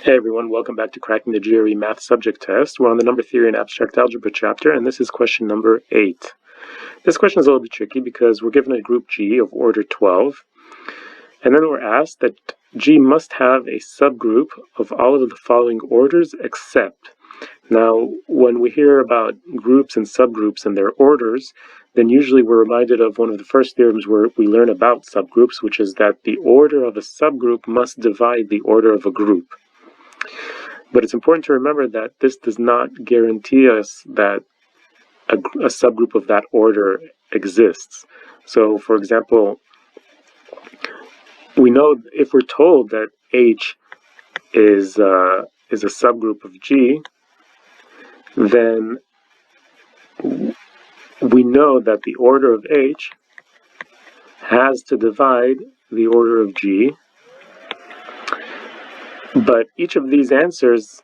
Hey everyone, welcome back to Cracking the GRE Math Subject Test. We're on the number theory and abstract algebra chapter, and this is question number 8. This question is a little bit tricky because we're given a group G of order 12, and then we're asked that G must have a subgroup of all of the following orders except. Now, when we hear about groups and subgroups and their orders, then usually we're reminded of one of the first theorems where we learn about subgroups, which is that the order of a subgroup must divide the order of a group. But it's important to remember that this does not guarantee us that a subgroup of that order exists. So, for example, we know if we're told that H is a subgroup of G, then we know that the order of H has to divide the order of G. But each of these answers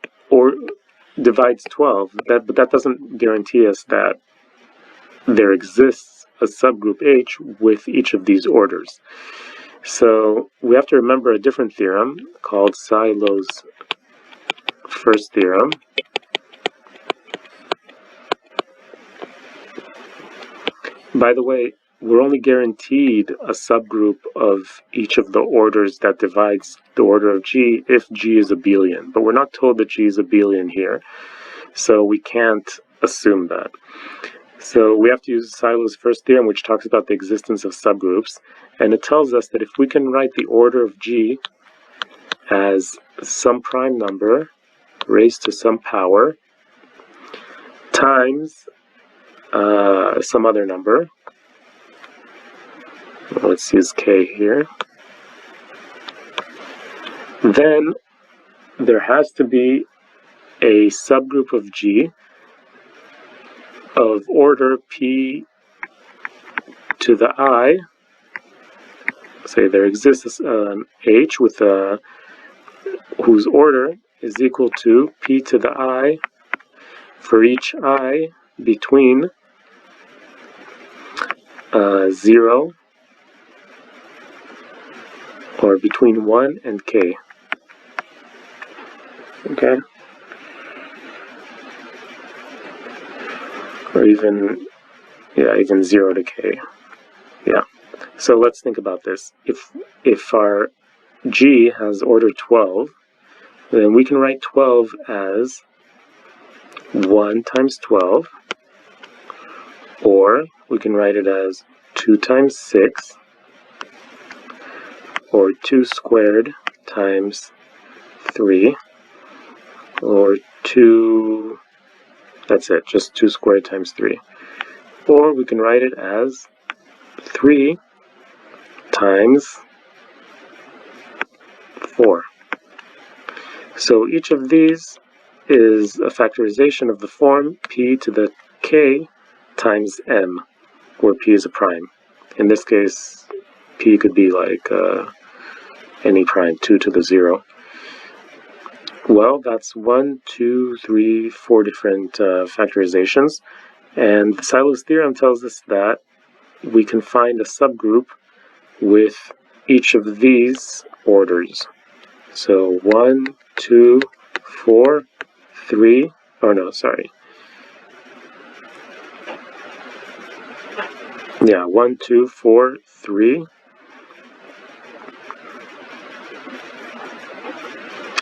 divides 12, but that doesn't guarantee us that there exists a subgroup H with each of these orders. So we have to remember a different theorem called Silo's first theorem. By the way, we're only guaranteed a subgroup of each of the orders that divides the order of G if G is abelian. But we're not told that G is abelian here, so we can't assume that. So we have to use Silo's first theorem, which talks about the existence of subgroups, and it tells us that if we can write the order of G as some prime number raised to some power times some other number, let's use k here, then there has to be a subgroup of G of order p to the I. Say there exists H with whose order is equal to p to the I for each I between 0 or between 1 and k. Okay? Or even 0 to k. Yeah. So let's think about this. If our G has order 12, then we can write 12 as 1 times 12, or we can write it as 2 times 6, or 2 squared times 3, or 2, that's it, just 2 squared times 3. Or we can write it as 3 times 4. So each of these is a factorization of the form p to the k times m, where p is a prime. In this case, p could be like any prime, 2 to the 0. Well, that's 1, 2, 3, 4 different factorizations. And Silo's theorem tells us that we can find a subgroup with each of these orders. So 1, 2, 4, 3, oh no, sorry. Yeah, 1, 2, 4, 3.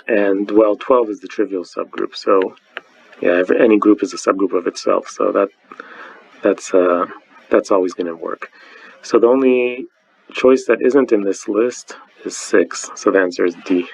And, well, 12 is the trivial subgroup, so yeah, any group is a subgroup of itself, so that's always going to work. So the only choice that isn't in this list is 6, so the answer is D.